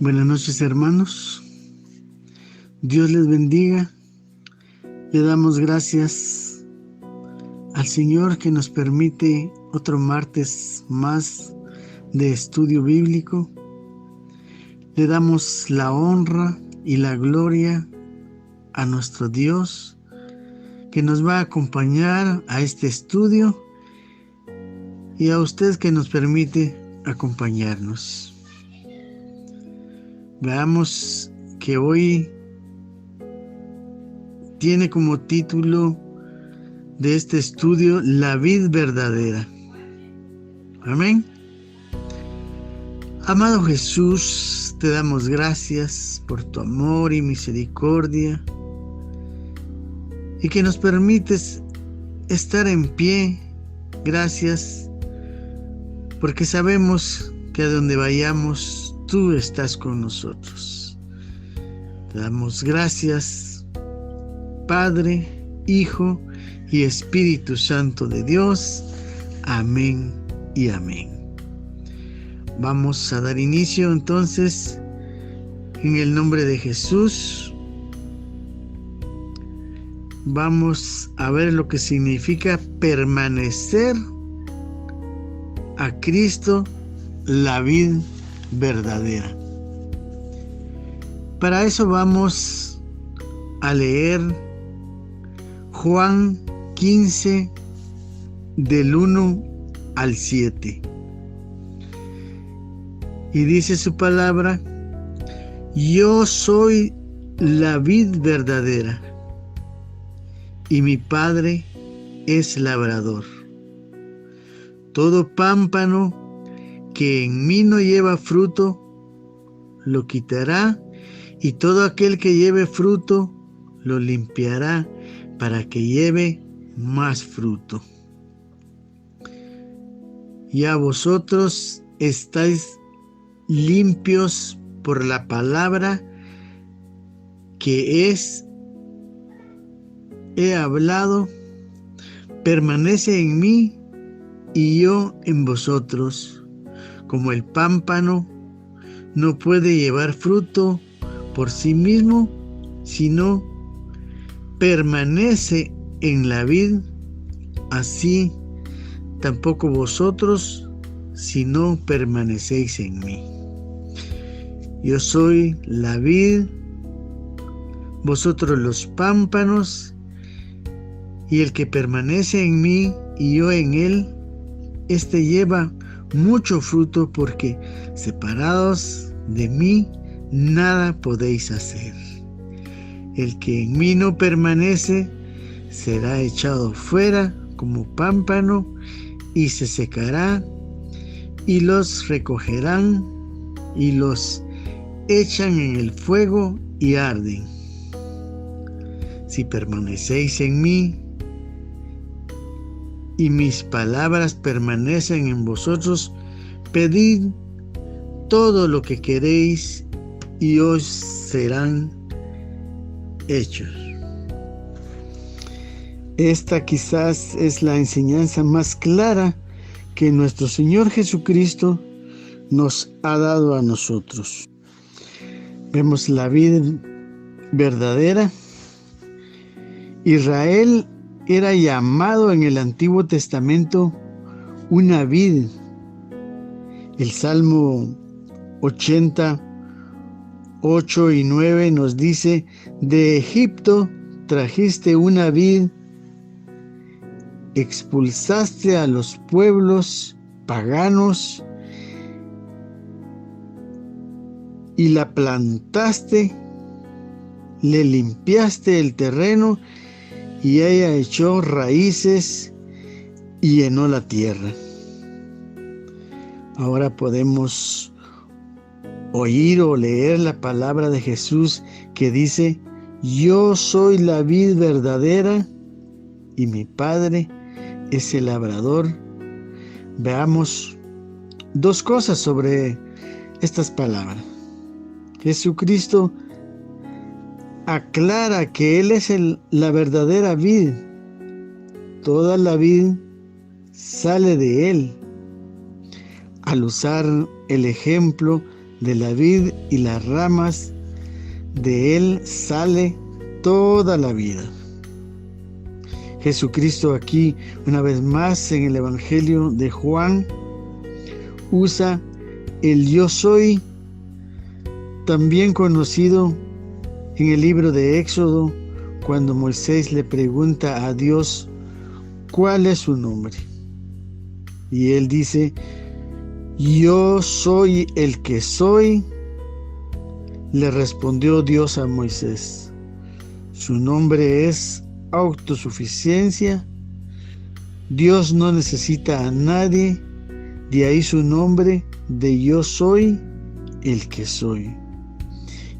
Buenas noches, hermanos. Dios les bendiga. Le damos gracias al Señor que nos permite otro martes más de estudio bíblico. Le damos la honra y la gloria a nuestro Dios que nos va a acompañar a este estudio y a usted que nos permite acompañarnos. Veamos que hoy tiene como título de este estudio la vid verdadera. Amén. Amado Jesús, te damos gracias por tu amor y misericordia y que nos permites estar en pie. Gracias porque sabemos que a donde vayamos tú estás con nosotros. Te damos gracias, Padre, Hijo y Espíritu Santo de Dios. Amén y amén. Vamos a dar inicio entonces en el nombre de Jesús. Vamos a ver lo que significa permanecer a Cristo, la vid verdadera. Para eso vamos a leer Juan 15 del 1 al 7. Y dice su palabra: yo soy la vid verdadera y mi Padre es labrador. Todo pámpano que en mí no lleva fruto, lo quitará, y todo aquel que lleve fruto, lo limpiará para que lleve más fruto. Ya vosotros estáis limpios por la palabra que he hablado. Permanece en mí y yo en vosotros. Como el pámpano no puede llevar fruto por sí mismo, sino permanece en la vid, así tampoco vosotros, si no permanecéis en mí. Yo soy la vid, vosotros los pámpanos, y el que permanece en mí y yo en él, éste lleva mucho fruto, porque separados de mí nada podéis hacer. El que en mí no permanece será echado fuera como pámpano y se secará, y los recogerán y los echan en el fuego y arden. Si permanecéis en mí y mis palabras permanecen en vosotros, pedid todo lo que queréis y os serán hechos. Esta quizás es la enseñanza más clara que nuestro Señor Jesucristo nos ha dado a nosotros. Vemos la vid verdadera. Israel era llamado en el Antiguo Testamento una vid. El Salmo 88 y 9 nos dice: de Egipto trajiste una vid, expulsaste a los pueblos paganos y la plantaste, le limpiaste el terreno y ella echó raíces y llenó la tierra. Ahora podemos oír o leer la palabra de Jesús que dice: yo soy la vid verdadera y mi Padre es el labrador. Veamos dos cosas sobre estas palabras. Jesucristo aclara que Él es la verdadera vid. Toda la vid sale de Él. Al usar el ejemplo de la vid y las ramas de él sale toda la vida. Jesucristo aquí, una vez más en el Evangelio de Juan, usa el yo soy, también conocido en el libro de Éxodo, cuando Moisés le pregunta a Dios cuál es su nombre. Y él dice, yo soy el que soy. Le respondió Dios a Moisés. Su nombre es autosuficiencia. Dios no necesita a nadie, de ahí su nombre de yo soy el que soy.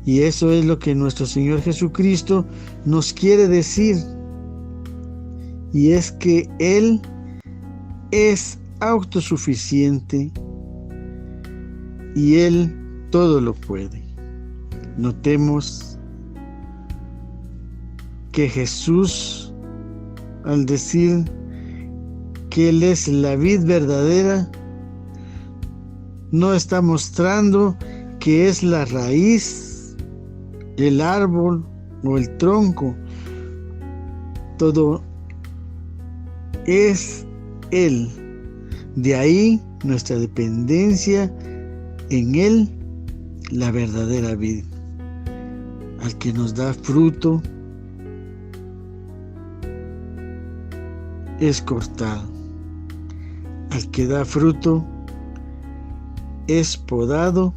Y eso es lo que nuestro Señor Jesucristo nos quiere decir. Y es que Él es autosuficiente y Él todo lo puede. Notemos que Jesús, al decir que Él es la vid verdadera, no está mostrando que es la raíz, el árbol o el tronco. Todo es Él. De ahí nuestra dependencia en Él, la verdadera vid, al que nos da fruto es cortado, al que da fruto es podado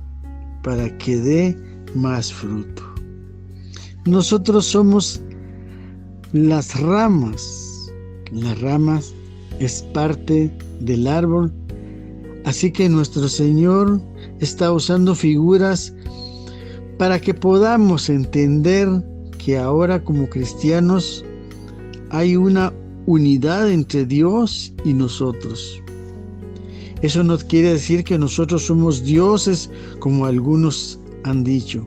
para que dé más fruto. Nosotros somos las ramas. Las ramas es parte del árbol, así que nuestro Señor está usando figuras para que podamos entender que ahora como cristianos hay una unidad entre Dios y nosotros. Eso no quiere decir que nosotros somos dioses como algunos han dicho.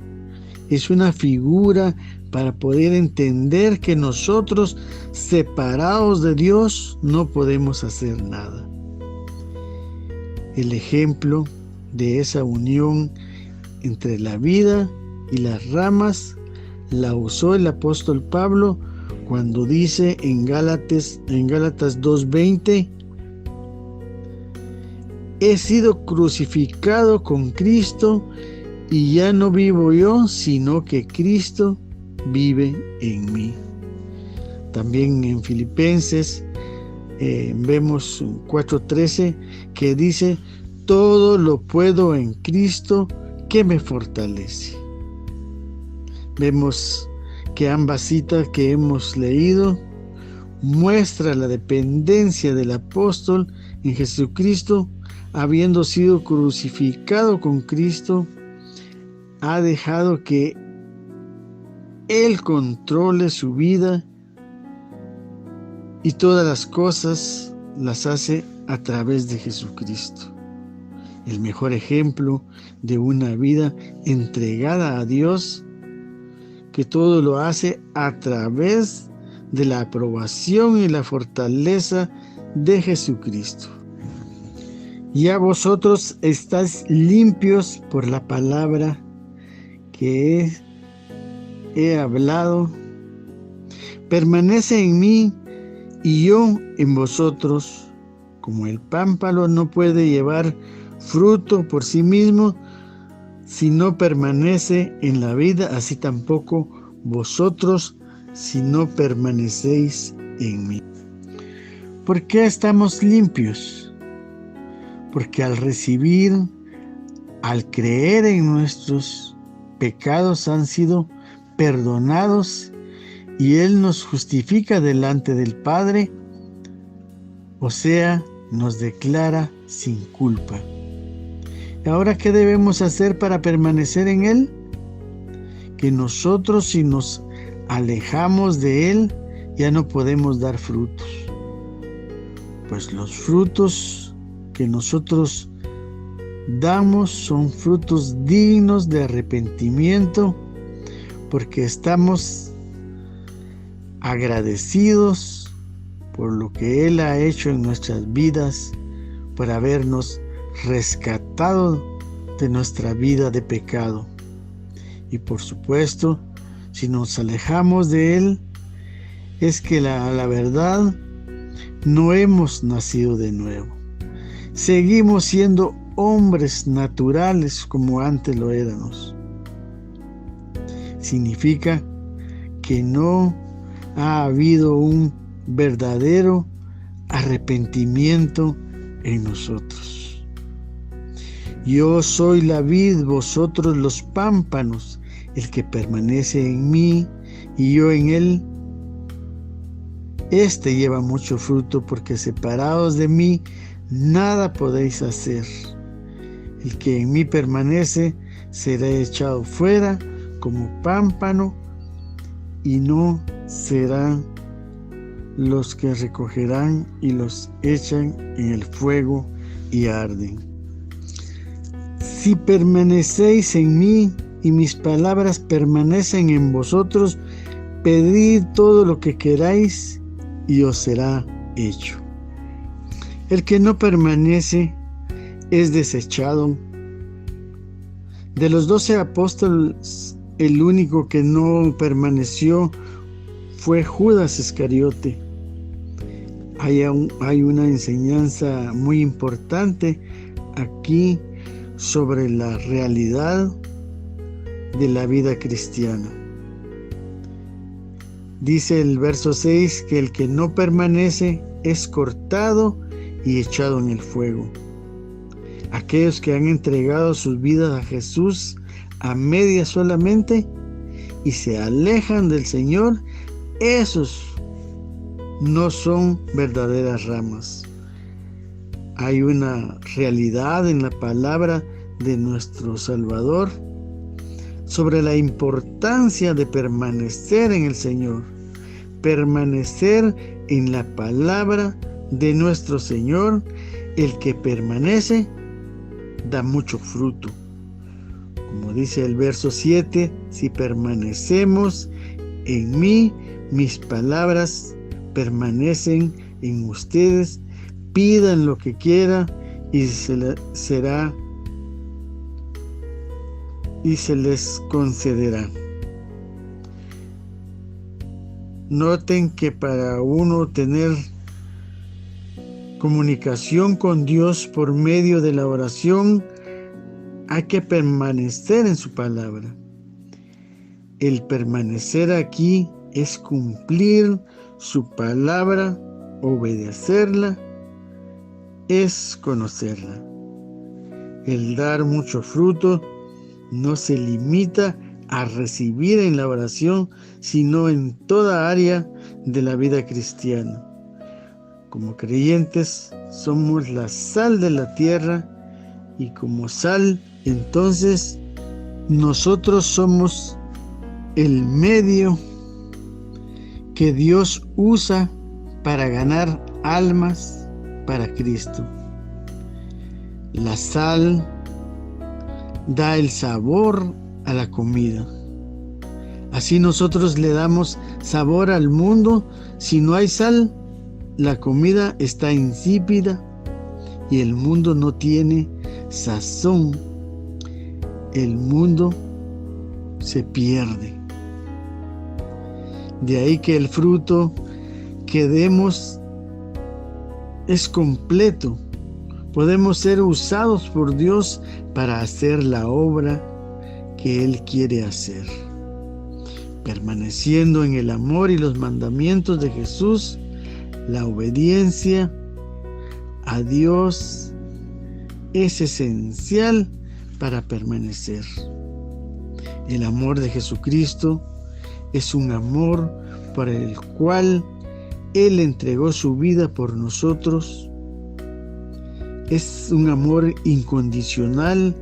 Es una figura para poder entender que nosotros, separados de Dios, no podemos hacer nada. El ejemplo de esa unión entre la vida y las ramas la usó el apóstol Pablo cuando dice en Gálatas 2:20: he sido crucificado con Cristo y ya no vivo yo, sino que Cristo vive en mí. También en Filipenses vemos 4:13 que dice: todo lo puedo en Cristo que me fortalece. Vemos que ambas citas que hemos leído muestran la dependencia del apóstol en Jesucristo. Habiendo sido crucificado con Cristo, ha dejado que Él controle su vida y todas las cosas las hace a través de Jesucristo. El mejor ejemplo de una vida entregada a Dios, que todo lo hace a través de la aprobación y la fortaleza de Jesucristo. Ya vosotros estáis limpios por la palabra que he hablado. Permanece en mí y yo en vosotros. Como el pámpano no puede llevar fruto por sí mismo si no permanece en la vida, así tampoco vosotros si no permanecéis en mí. ¿Por qué estamos limpios? Porque al recibir, al creer en nuestros pecados han sido perdonados y Él nos justifica delante del Padre, o sea, nos declara sin culpa. Ahora, ¿qué debemos hacer para permanecer en Él? Que nosotros, si nos alejamos de Él, ya no podemos dar frutos. Pues los frutos que nosotros damos son frutos dignos de arrepentimiento, porque estamos agradecidos por lo que Él ha hecho en nuestras vidas, por habernos rescatado de nuestra vida de pecado. Y por supuesto, si nos alejamos de Él, es que la verdad no hemos nacido de nuevo. Seguimos siendo hombres naturales como antes lo éramos. Significa que no ha habido un verdadero arrepentimiento en nosotros. Yo soy la vid, vosotros los pámpanos. El que permanece en mí y yo en él, este lleva mucho fruto, porque separados de mí nada podéis hacer. El que en mí permanece será echado fuera como pámpano, y no serán los que recogerán y los echan en el fuego y arden. Si permanecéis en mí y mis palabras permanecen en vosotros, pedid todo lo que queráis y os será hecho. El que no permanece es desechado. De los 12 apóstoles, el único que no permaneció fue Judas Iscariote. Hay una enseñanza muy importante aquí sobre la realidad de la vida cristiana. Dice el verso 6 que el que no permanece es cortado y echado en el fuego. Aquellos que han entregado sus vidas a Jesús a medias solamente y se alejan del Señor, esos no son verdaderas ramas. Hay una realidad en la palabra de nuestro Salvador sobre la importancia de permanecer en el Señor, permanecer en la palabra de nuestro Señor. El que permanece da mucho fruto. Como dice el verso 7, si permanecemos en mí, mis palabras permanecen en ustedes, pidan lo que quieran y se les concederá. Noten que para uno tener comunicación con Dios por medio de la oración, hay que permanecer en su palabra. El permanecer aquí es cumplir su palabra, obedecerla, es conocerla. El dar mucho fruto no se limita a recibir en la oración, sino en toda área de la vida cristiana. Como creyentes somos la sal de la tierra, y como sal, entonces nosotros somos el medio que Dios usa para ganar almas para Cristo. La sal da el sabor a la comida. Así nosotros le damos sabor al mundo. Si no hay sal, la comida está insípida y el mundo no tiene sazón. El mundo se pierde. De ahí que el fruto que demos es completo. Podemos ser usados por Dios para hacer la obra que Él quiere hacer. Permaneciendo en el amor y los mandamientos de Jesús, la obediencia a Dios es esencial para permanecer. El amor de Jesucristo es un amor por el cual Él entregó su vida por nosotros. Es un amor incondicional.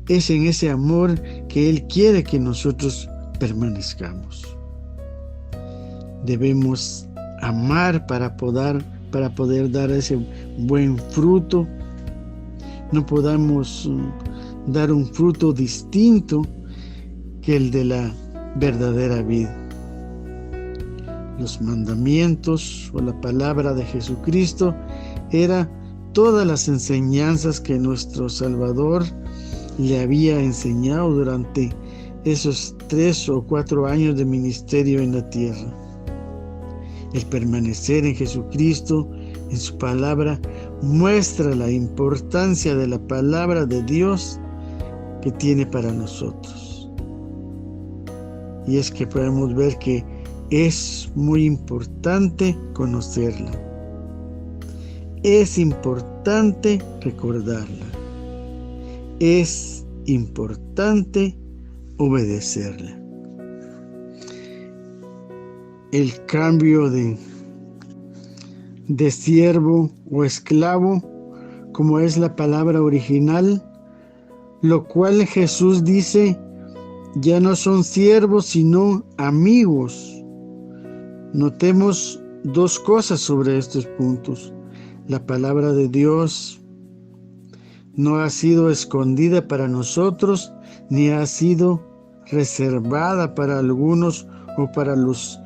Es en ese amor que Él quiere que nosotros permanezcamos. Debemos amar para poder dar ese buen fruto. No podamos dar un fruto distinto que el de la verdadera vida. Los mandamientos o la palabra de Jesucristo era todas las enseñanzas que nuestro Salvador le había enseñado durante esos 3 o 4 años de ministerio en la tierra. El permanecer en Jesucristo, en su palabra, muestra la importancia de la palabra de Dios que tiene para nosotros. Y es que podemos ver que es muy importante conocerla. Es importante recordarla. Es importante obedecerla. El cambio de siervo o esclavo, como es la palabra original, lo cual Jesús dice, ya no son siervos sino amigos. Notemos 2 cosas sobre estos puntos. La palabra de Dios no ha sido escondida para nosotros, ni ha sido reservada para algunos o para los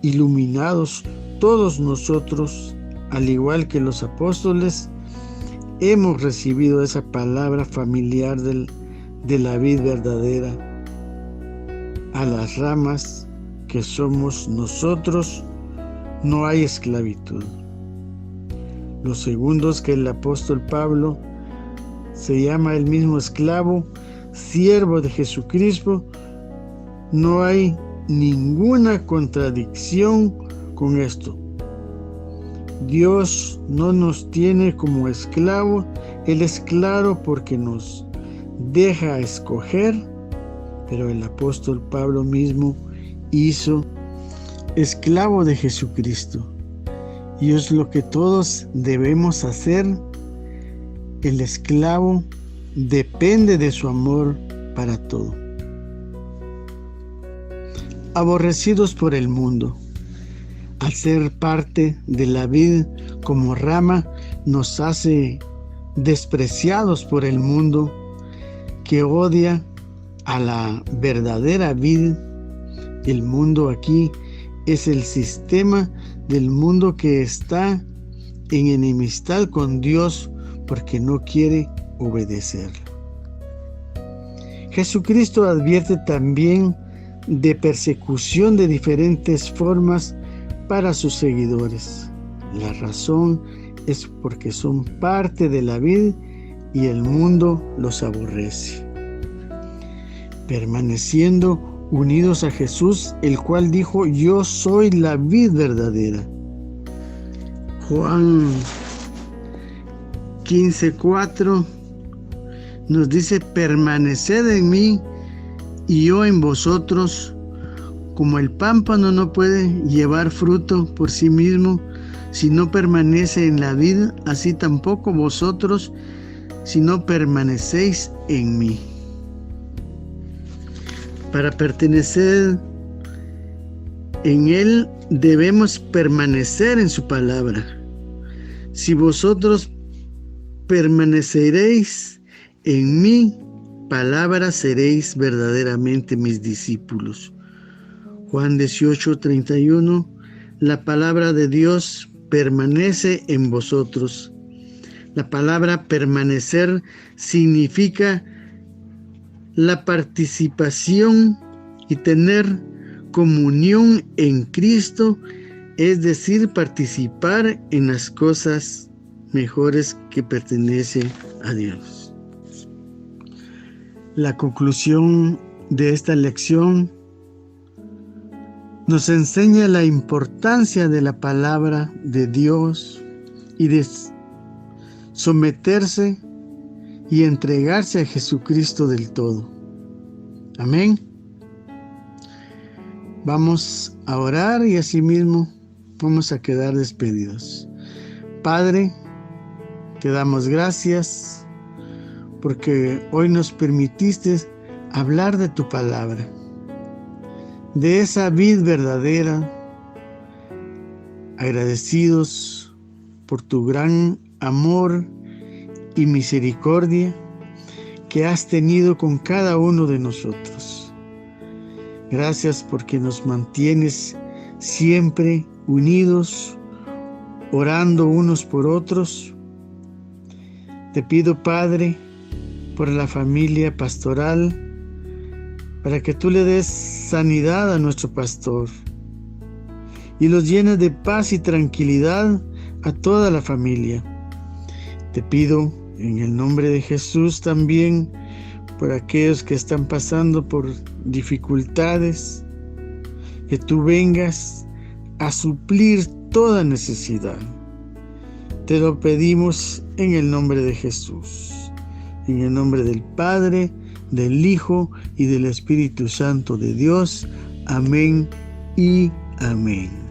iluminados. Todos nosotros, al igual que los apóstoles, hemos recibido esa palabra familiar de la vid verdadera. A las ramas que somos nosotros no hay esclavitud. Lo segundo es que el apóstol Pablo se llama el mismo esclavo, siervo de Jesucristo. No hay ninguna contradicción con esto. Dios no nos tiene como esclavo. Él es claro porque nos deja escoger, pero el apóstol Pablo mismo hizo esclavo de Jesucristo. Y es lo que todos debemos hacer. El esclavo depende de su amor para todo. Aborrecidos por el mundo. Al ser parte de la vid como rama, nos hace despreciados por el mundo que odia a la verdadera vid. El mundo aquí es el sistema del mundo que está en enemistad con Dios porque no quiere obedecerlo. Jesucristo advierte también de persecución de diferentes formas para sus seguidores. La razón es porque son parte de la vid y el mundo los aborrece. Permaneciendo unidos a Jesús, el cual dijo, yo soy la vid verdadera. Juan 15:4 nos dice, permaneced en mí y yo en vosotros. Como el pámpano no puede llevar fruto por sí mismo si no permanece en la vid, así tampoco vosotros si no permanecéis en mí. Para pertenecer en Él debemos permanecer en su palabra. Si vosotros permaneceréis en mi palabra, seréis verdaderamente mis discípulos. Juan 18:31, la palabra de Dios permanece en vosotros. La palabra permanecer significa la participación y tener comunión en Cristo, es decir, participar en las cosas mejores que pertenecen a Dios. La conclusión de esta lección nos enseña la importancia de la palabra de Dios y de someterse y entregarse a Jesucristo del todo. Amén. Vamos a orar y asimismo vamos a quedar despedidos. Padre, te damos gracias porque hoy nos permitiste hablar de tu palabra, de esa vid verdadera. Agradecidos por tu gran amor y misericordia que has tenido con cada uno de nosotros. Gracias porque nos mantienes siempre unidos, orando unos por otros, Te pido, Padre, por la familia pastoral, para que tú le des sanidad a nuestro pastor y los llenes de paz y tranquilidad a toda la familia. Te pido en el nombre de Jesús también por aquellos que están pasando por dificultades, que tú vengas a suplir toda necesidad. Te lo pedimos en el nombre de Jesús, en el nombre del Padre, del Hijo y del Espíritu Santo de Dios. Amén y amén.